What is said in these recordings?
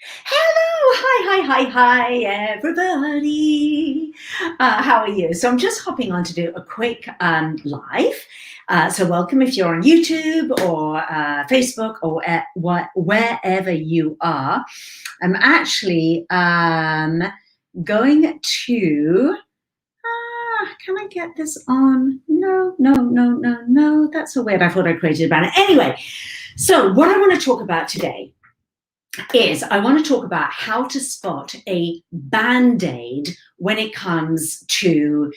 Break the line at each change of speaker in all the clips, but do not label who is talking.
Hello, hi, everybody. How are you? So I'm just hopping on to do a quick live. So welcome if you're on YouTube or Facebook or wherever you are. I'm actually going to. Can I get this on? No. That's so weird. I thought I created a banner. Anyway, so what I want to talk about today is I want to talk about how to spot a band-aid when it comes to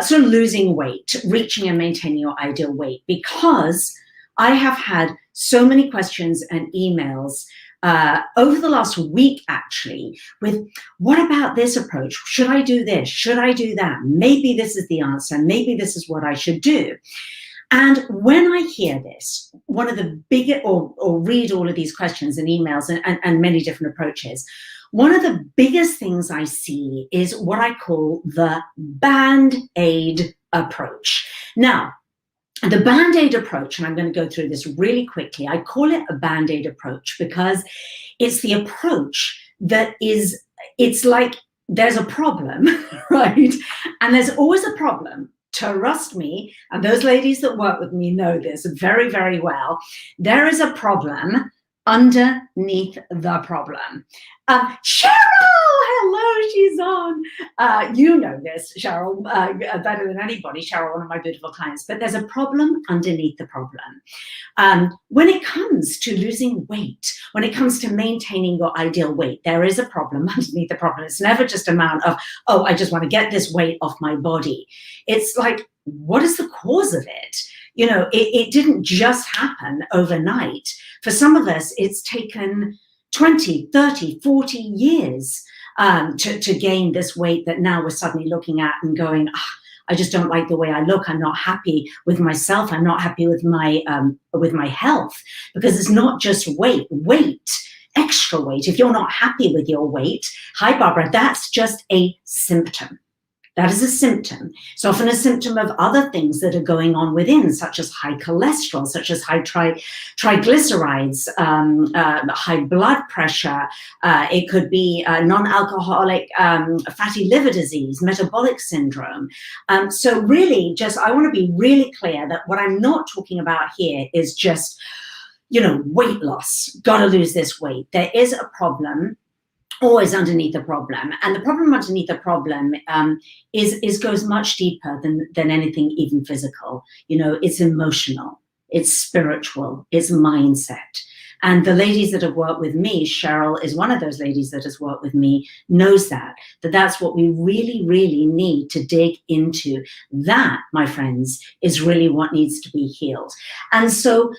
sort of losing weight, reaching and maintaining your ideal weight, because I have had so many questions and emails over the last week, actually, with what about this approach? Should I do this? Should I do that? Maybe this is the answer. Maybe this is what I should do. And when I hear this, one of the biggest, or read all of these questions and emails and many different approaches, one of the biggest things I see is what I call the BandAid approach. Now, the BandAid approach, and I'm going to go through this really quickly, I call it a BandAid approach because it's the approach that is, it's like there's a problem, right? And there's always a problem. Trust me, and those ladies that work with me know this very, very well. There is a problem underneath the problem. Cheryl, hello, she's on. You know this, Cheryl, better than anybody. Cheryl, one of my beautiful clients. But there's a problem underneath the problem. When it comes to losing weight, when it comes to maintaining your ideal weight, there is a problem underneath the problem. It's never just a matter of, oh, I just want to get this weight off my body. It's like, what is the cause of it? You know, it didn't just happen overnight. For some of us, it's taken 20, 30, 40 years to gain this weight that now we're suddenly looking at and going, I just don't like the way I look. I'm not happy with myself. I'm not happy with my health, because it's not just weight, extra weight. If you're not happy with your weight, hi, Barbara, that's just a symptom. That is a symptom. It's often a symptom of other things that are going on within, such as high cholesterol, such as high triglycerides, high blood pressure. It could be non-alcoholic fatty liver disease, metabolic syndrome. So really, I want to be really clear that what I'm not talking about here is just, weight loss. Got to lose this weight. There is a problem always underneath the problem, and the problem underneath the problem goes much deeper than anything even physical. It's emotional, it's spiritual, it's mindset. And the ladies that have worked with me, Cheryl is one of those ladies that has worked with me, knows that's what we really, really need to dig into. That, my friends, is really what needs to be healed. And so,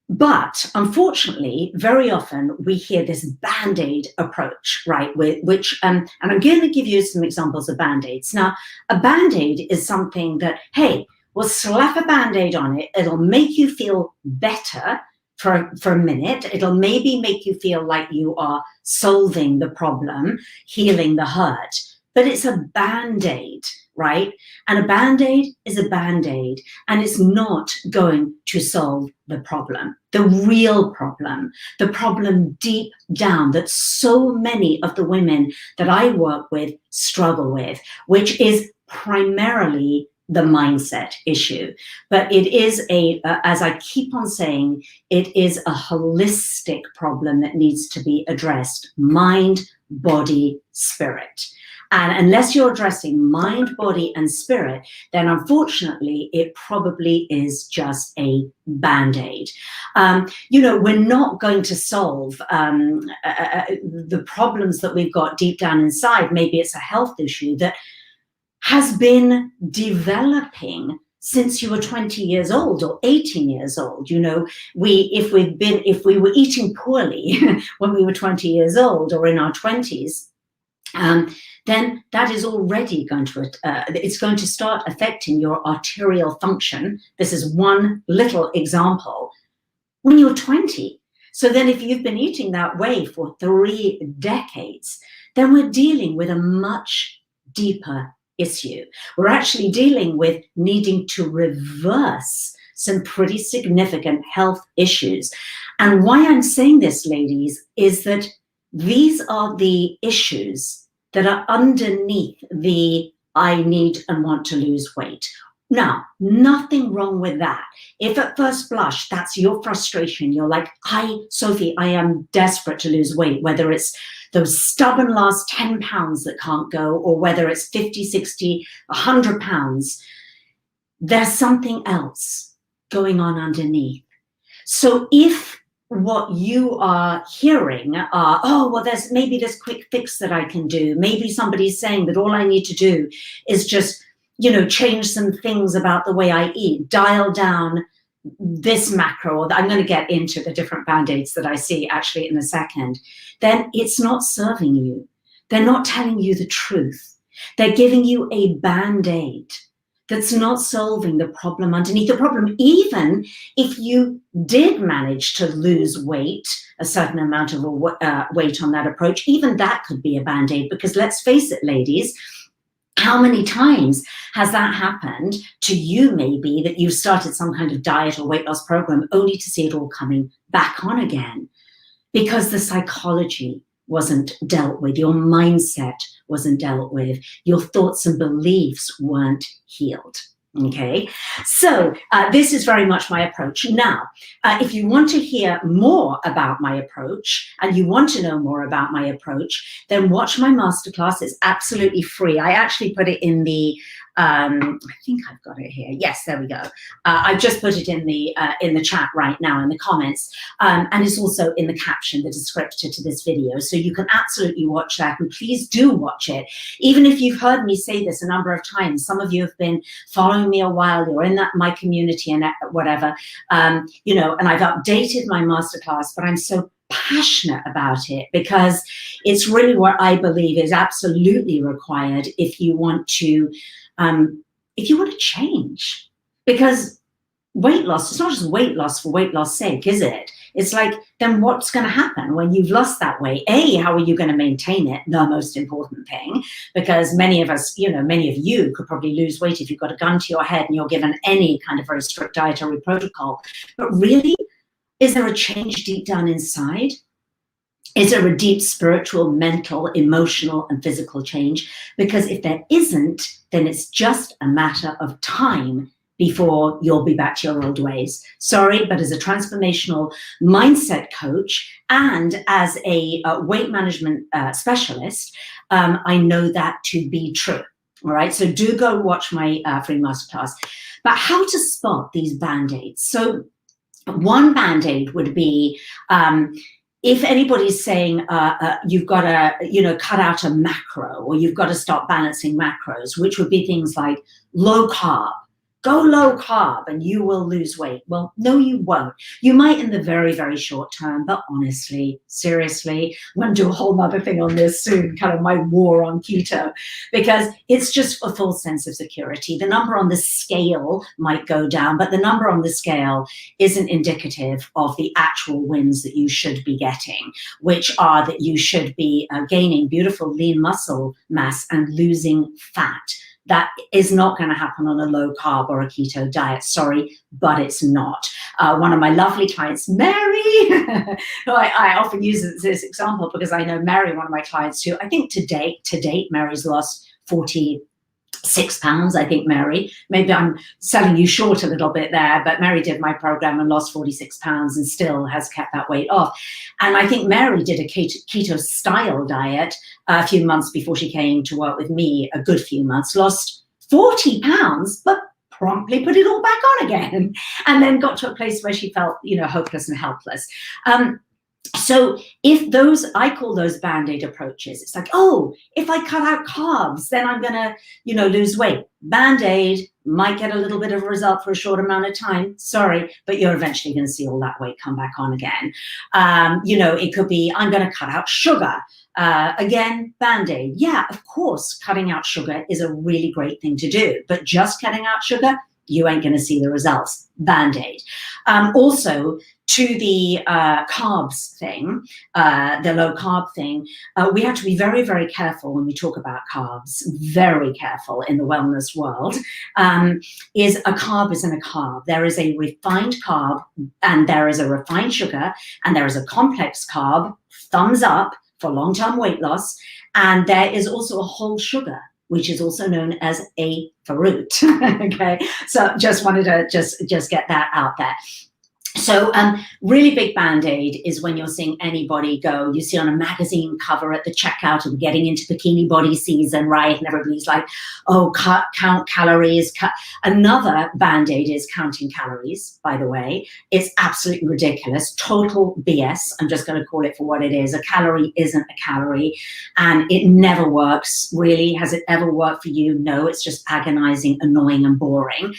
but unfortunately, very often we hear this Band-Aid approach, right? Which, and I'm going to give you some examples of Band-Aids. Now, a Band-Aid is something that, hey, we'll slap a Band-Aid on it. It'll make you feel better for a minute. It'll maybe make you feel like you are solving the problem, healing the hurt, but it's a Band-Aid, right? And a Band-Aid is a Band-Aid, and it's not going to solve the problem, the real problem, the problem deep down that so many of the women that I work with struggle with, which is primarily the mindset issue. But it is as I keep on saying, it is a holistic problem that needs to be addressed: mind, body, spirit. And unless you're addressing mind, body, and spirit, then unfortunately, it probably is just a Band-Aid. We're not going to solve the problems that we've got deep down inside. Maybe it's a health issue that has been developing since you were 20 years old or 18 years old. If we were eating poorly when we were 20 years old or in our 20s, then that is already going to, it's going to start affecting your arterial function. This is one little example when you're 20. So then if you've been eating that way for 3 decades, then we're dealing with a much deeper issue. We're actually dealing with needing to reverse some pretty significant health issues. And why I'm saying this, ladies, is that These are the issues that are underneath the I need and want to lose weight. Now, nothing wrong with that. If at first blush, that's your frustration, you're like, Sophie, I am desperate to lose weight, whether it's those stubborn last 10 pounds that can't go, or whether it's 50, 60, 100 pounds, there's something else going on underneath. So if what you are hearing are, oh, well, there's maybe this quick fix that I can do. Maybe somebody's saying that all I need to do is just, change some things about the way I eat, dial down this macro, or I'm going to get into the different band-aids that I see actually in a second, then it's not serving you. They're not telling you the truth. They're giving you a band-aid that's not solving the problem underneath the problem. Even if you did manage to lose weight, a certain amount of weight on that approach, even that could be a band-aid, because let's face it, ladies, how many times has that happened to you, maybe, that you've started some kind of diet or weight loss program only to see it all coming back on again? Because the psychology wasn't dealt with, your mindset wasn't dealt with, your thoughts and beliefs weren't healed. Okay, so this is very much my approach. Now, if you want to hear more about my approach and you want to know more about my approach, then watch my masterclass. It's absolutely free. I actually put it in the I think I've got it here. Yes, there we go. I've just put it in the chat right now in the comments, and it's also in the caption, the descriptor to this video. So you can absolutely watch that, and please do watch it. Even if you've heard me say this a number of times, some of you have been following me a while, you're in my community and whatever, and I've updated my masterclass, but I'm so passionate about it because it's really what I believe is absolutely required if you want to change. Because weight loss, it's not just weight loss for weight loss sake, is it? It's like, then what's going to happen when you've lost that weight? How are you going to maintain it? The most important thing, because many of us, many of you could probably lose weight if you've got a gun to your head and you're given any kind of very strict dietary protocol. But really, is there a change deep down inside? Is there a deep spiritual, mental, emotional, and physical change? Because if there isn't, then it's just a matter of time before you'll be back to your old ways. Sorry, but as a transformational mindset coach and as a weight management specialist, I know that to be true. All right, so do go watch my free masterclass. But how to spot these band-aids? So one band-aid would be, if anybody's saying you've got to, cut out a macro, or you've got to stop balancing macros, which would be things like low carb. Go low carb and you will lose weight. Well, no, you won't. You might in the very, very short term, but honestly, seriously, I'm going to do a whole nother thing on this soon, kind of my war on keto, because it's just a full sense of security. The number on the scale might go down, but the number on the scale isn't indicative of the actual wins that you should be getting, which are that you should be gaining beautiful lean muscle mass and losing fat. That is not going to happen on a low carb or a keto diet. Sorry, but it's not. One of my lovely clients, Mary, I often use this example because I know Mary, one of my clients too. I think to date, Mary's lost 46 pounds, I think, Mary. Maybe I'm selling you short a little bit there, but Mary did my program and lost 46 pounds and still has kept that weight off. And I think Mary did a keto style diet a few months before she came to work with me, a good few months, lost 40 pounds, but promptly put it all back on again, and then got to a place where she felt, hopeless and helpless. So if I call those band-aid approaches, it's like, oh, if I cut out carbs, then I'm going to, lose weight. Band-aid might get a little bit of a result for a short amount of time. Sorry, but you're eventually going to see all that weight come back on again. It could be, I'm going to cut out sugar. Again, band-aid. Yeah, of course, cutting out sugar is a really great thing to do, but just cutting out sugar, you ain't going to see the results. Band-aid. Also, to the carbs thing, the low carb thing, we have to be very, very careful when we talk about carbs, very careful in the wellness world. A carb isn't a carb. There is a refined carb and there is a refined sugar and there is a complex carb, thumbs up, for long-term weight loss. And there is also a whole sugar, which is also known as a fruit. Okay, so just wanted to just get that out there. So really big Band-Aid is when you're seeing anybody go, you see on a magazine cover at the checkout and getting into bikini body season, right? And everybody's like, oh, count calories. Another Band-Aid is counting calories, by the way. It's absolutely ridiculous. Total BS. I'm just going to call it for what it is. A calorie isn't a calorie, and it never works, really. Has it ever worked for you? No, it's just agonizing, annoying, and boring.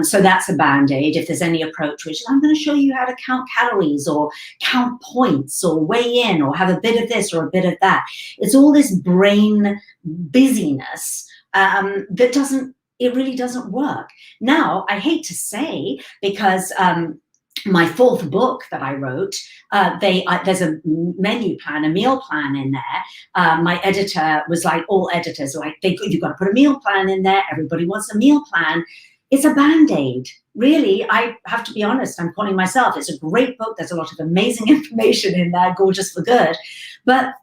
So that's a Band-Aid. If there's any approach, which I'm going to show you how to count calories or count points or weigh in or have a bit of this or a bit of that. It's all this brain busyness that really doesn't work. Now, I hate to say, because my fourth book that I wrote, there's a menu plan, a meal plan in there. My editor was like, all editors are like, you've got to put a meal plan in there. Everybody wants a meal plan. It's a Band-Aid. Really, I have to be honest, I'm calling myself. It's a great book. There's a lot of amazing information in there, gorgeous for good. But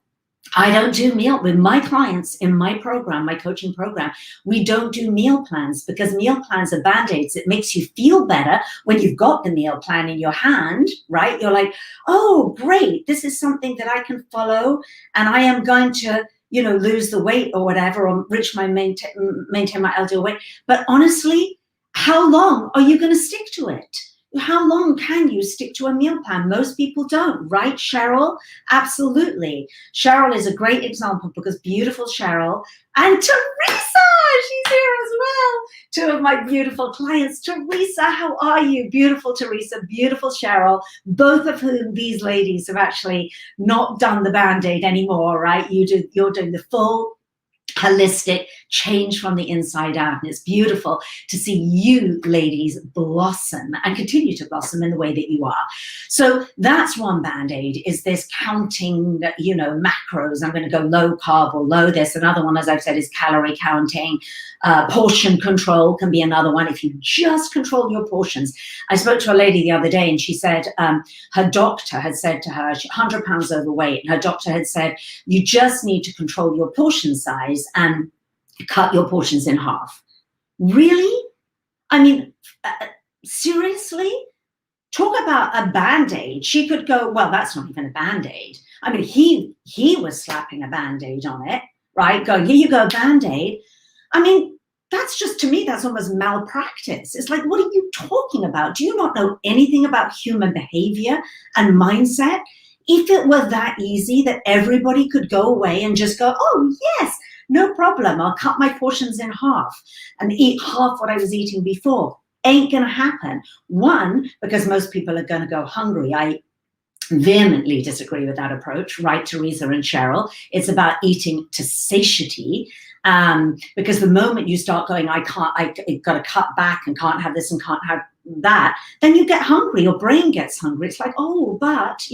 I don't do meal with my clients in my program, my coaching program. We don't do meal plans because meal plans are Band-Aids. It makes you feel better when you've got the meal plan in your hand, right? You're like, oh, great. This is something that I can follow, and I am going to, lose the weight or whatever, or maintain my ideal weight. But honestly, how long are you going to stick to it? How long can you stick to a meal plan? Most people don't, right, Cheryl? Absolutely. Cheryl is a great example because beautiful Cheryl and Teresa, she's here as well. Two of my beautiful clients. Teresa, how are you? Beautiful Teresa, beautiful Cheryl, both of whom these ladies have actually not done the Band-Aid anymore, right? You're doing the full holistic change from the inside out, and it's beautiful to see you ladies blossom and continue to blossom in the way that you are. So that's one Band-Aid, is this counting, macros. I'm going to go low carb or low this. Another one, as I've said, is calorie counting. Portion control can be another one. If you just control your portions. I spoke to a lady the other day, and she said her doctor had said to her, she's 100 pounds overweight, and her doctor had said, you just need to control your portion size and cut your portions in half. Really? I mean, seriously? Talk about a Band-Aid. She could go, well, that's not even a Band-Aid. I mean, he was slapping a Band-Aid on it, right? Going, here you go, Band-Aid. I mean, that's just, to me, that's almost malpractice. It's like, what are you talking about? Do you not know anything about human behavior and mindset? If it were that easy that everybody could go away and just go, oh, yes, no problem. I'll cut my portions in half and eat half what I was eating before. Ain't going to happen. One, because most people are going to go hungry. I vehemently disagree with that approach, right, Teresa and Cheryl? It's about eating to satiety. Because the moment you start going, I've got to cut back and can't have this and can't have that, then you get hungry, your brain gets hungry. It's like, oh, but,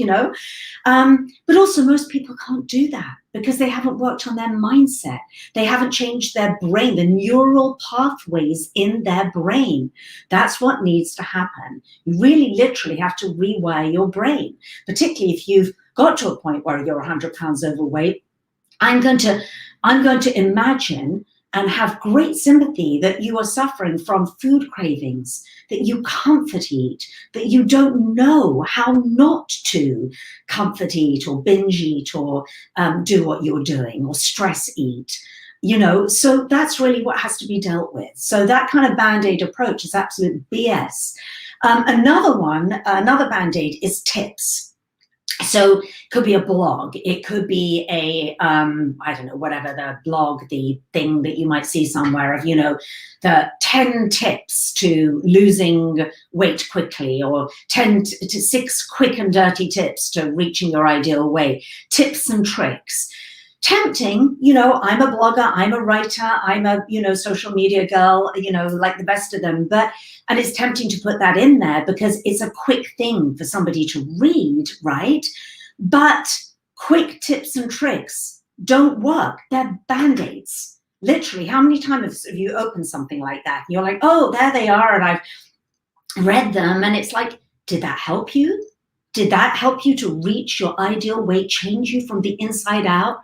but also most people can't do that because they haven't worked on their mindset. They haven't changed their brain, the neural pathways in their brain. That's what needs to happen. You really literally have to rewire your brain, particularly if you've got to a point where you're 100 pounds overweight. I'm going to imagine and have great sympathy that you are suffering from food cravings, that you comfort eat, that you don't know how not to comfort eat or binge eat or do what you're doing or stress eat. So that's really what has to be dealt with. So that kind of Band-Aid approach is absolute BS. Another Band-Aid is tips. So it could be a blog. It could be a, I don't know, whatever the blog, the thing that you might see somewhere of, the 10 tips to losing weight quickly, or 6 quick and dirty tips to reaching your ideal weight, tips and tricks. Tempting, I'm a blogger, I'm a writer, I'm a, social media girl, like the best of them. And it's tempting to put that in there because it's a quick thing for somebody to read, right? But quick tips and tricks don't work. They're Band-Aids. Literally, how many times have you opened something like that? And you're like, oh, there they are, and I've read them. And it's like, did that help you? Did that help you to reach your ideal weight, change you from the inside out?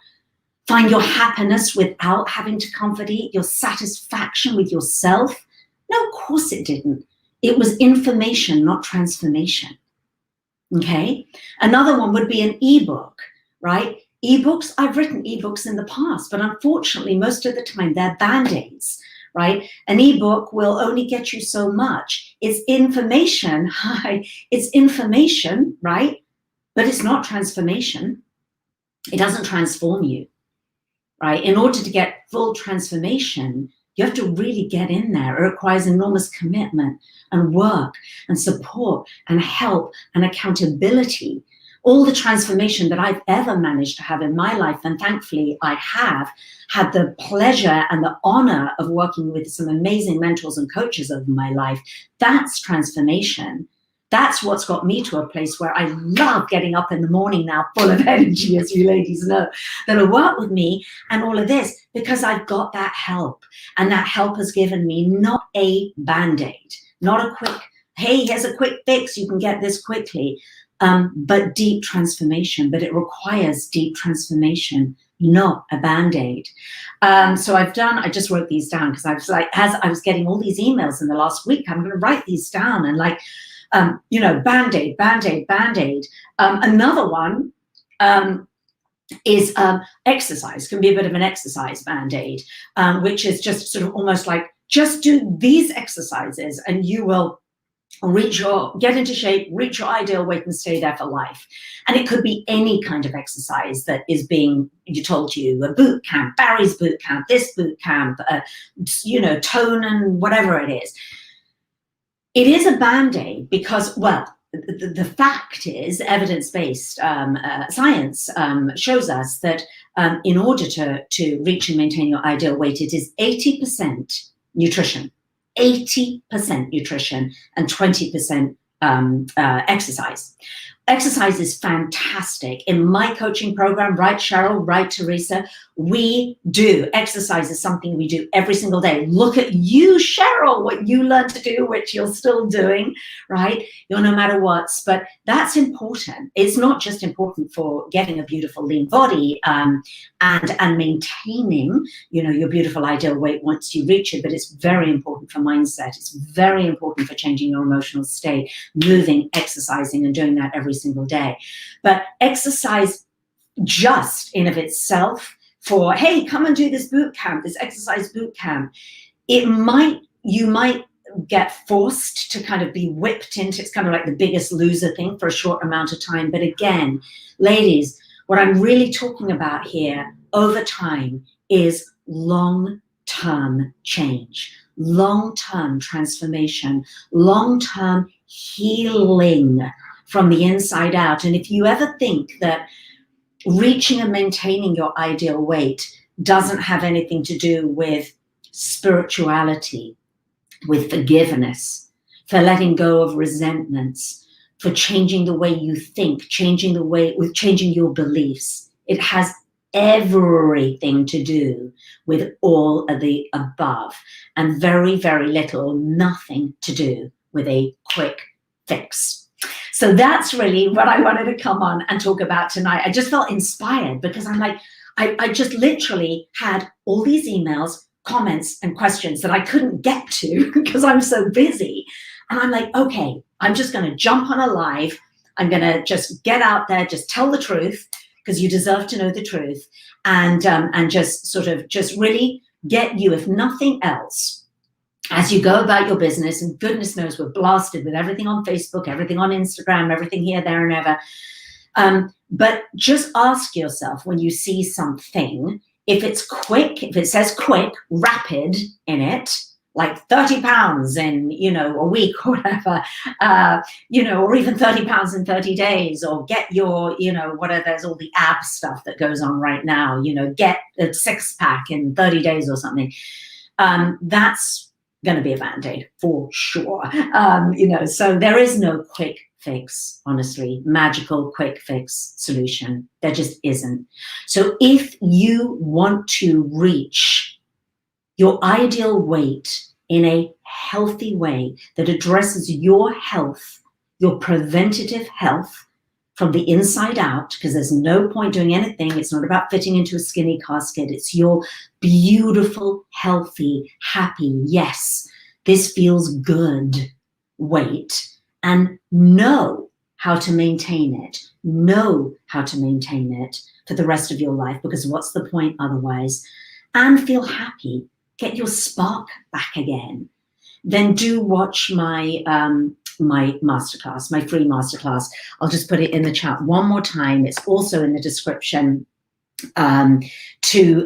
Find your happiness without having to comfort eat, your satisfaction with yourself? No, of course it didn't. It was information, not transformation. Okay? Another one would be an ebook, right? Ebooks, I've written ebooks in the past, but unfortunately, most of the time they're band-aids, right? An ebook will only get you so much. It's information, it's information, right? But it's not transformation. It doesn't transform you, right? In order to get full transformation, you have to really get in there. It requires enormous commitment and work and support and help and accountability. All the transformation that I've ever managed to have in my life, and thankfully I have had the pleasure and the honor of working with some amazing mentors and coaches over my life, that's transformation. That's what's got me to a place where I love getting up in the morning now, full of energy, as you ladies know, that'll work with me and all of this, because I've got that help. And that help has given me not a band-aid, not a quick, hey, here's a quick fix, you can get this quickly, but deep transformation. But it requires deep transformation, not a band-aid. So I just wrote these down because I was like, as I was getting all these emails in the last week, I'm going to write these down and like, band-aid, band-aid, band-aid. Another one is exercise, can be a bit of an exercise band-aid, which is just sort of almost like, just do these exercises and you will get into shape, reach your ideal weight and stay there for life. And it could be any kind of exercise that is being told you, a boot camp, Barry's boot camp, this boot camp, tone and whatever it is. It is a band-aid because, well, the fact is evidence-based science shows us that in order to reach and maintain your ideal weight, it is 80% nutrition, 80% nutrition and 20% exercise. Exercise is fantastic. In my coaching program, right, Cheryl, right, Teresa, we do. Exercise is something we do every single day. Look at you, Cheryl, what you learned to do, which you're still doing, right? You're no matter what, but that's important. It's not just important for getting a beautiful lean body and maintaining, your beautiful ideal weight once you reach it, but it's very important for mindset. It's very important for changing your emotional state, moving, exercising, and doing that every single day. But exercise just in of itself for, hey, come and do this boot camp, this exercise boot camp, you might get forced to kind of be whipped into, it's kind of like the Biggest Loser thing for a short amount of time. But again, ladies, what I'm really talking about here over time is long-term change, long-term transformation, long-term healing from the inside out. And if you ever think that reaching and maintaining your ideal weight doesn't have anything to do with spirituality, with forgiveness, for letting go of resentments, for changing the way you think, changing your beliefs, it has everything to do with all of the above, and very, very little or nothing to do with a quick fix. So that's really what I wanted to come on and talk about tonight. I just felt inspired because I'm like, I just literally had all these emails, comments, and questions that I couldn't get to because I'm so busy. And I'm like, okay, I'm just going to jump on a live. I'm going to just get out there, just tell the truth, because you deserve to know the truth, and just really get you, if nothing else, as you go about your business. And goodness knows we're blasted with everything on Facebook, everything on Instagram, everything here, there, and ever. But just ask yourself when you see something, if it's quick, if it says quick, rapid in it, like 30 pounds in, a week or whatever, or even 30 pounds in 30 days, or get your, there's all the ab stuff that goes on right now, get a 6-pack in 30 days or something. That's going to be a band-aid for sure. So there is no quick fix, honestly, magical quick fix solution. There just isn't. So if you want to reach your ideal weight in a healthy way that addresses your health, your preventative health, from the inside out, because there's no point doing anything. It's not about fitting into a skinny casket. It's your beautiful, healthy, happy, yes, this feels good weight, and know how to maintain it. Know how to maintain it for the rest of your life, because what's the point otherwise? And feel happy. Get your spark back again. Then do watch my my masterclass, my free masterclass. I'll just put it in the chat one more time. It's also in the description to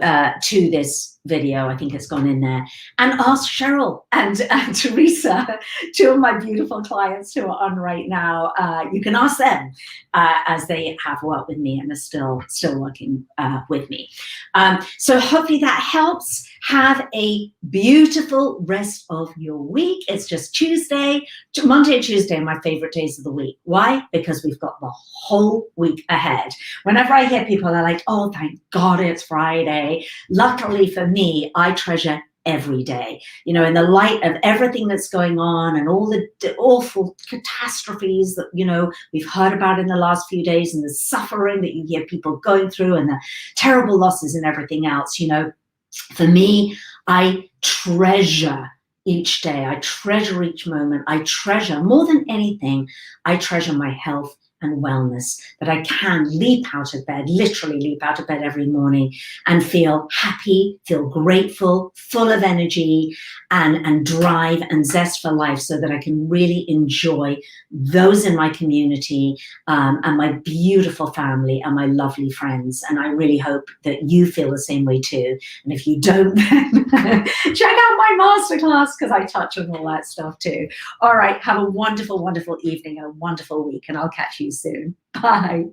this video. I think it's gone in there. And ask Cheryl and Teresa, two of my beautiful clients who are on right now. You can ask them as they have worked with me and are still working with me. So hopefully that helps. Have a beautiful rest of your week. It's just Tuesday. Monday and Tuesday are my favorite days of the week. Why? Because we've got the whole week ahead. Whenever I hear people are like, oh, thank God it's Friday. Luckily for me, I treasure every day, you know, in the light of everything that's going on and all the awful catastrophes that, you know, we've heard about in the last few days, and the suffering that you hear people going through, and the terrible losses and everything else. You know, for me, I treasure each day. I treasure each moment. I treasure, more than anything, I treasure my health and wellness, that I can leap out of bed, literally leap out of bed every morning and feel happy, feel grateful, full of energy and drive and zest for life, so that I can really enjoy those in my community and my beautiful family and my lovely friends. And I really hope that you feel the same way too. And if you don't, then check out my masterclass, because I touch on all that stuff too. All right, have a wonderful, wonderful evening and a wonderful week, and I'll catch you soon. Bye.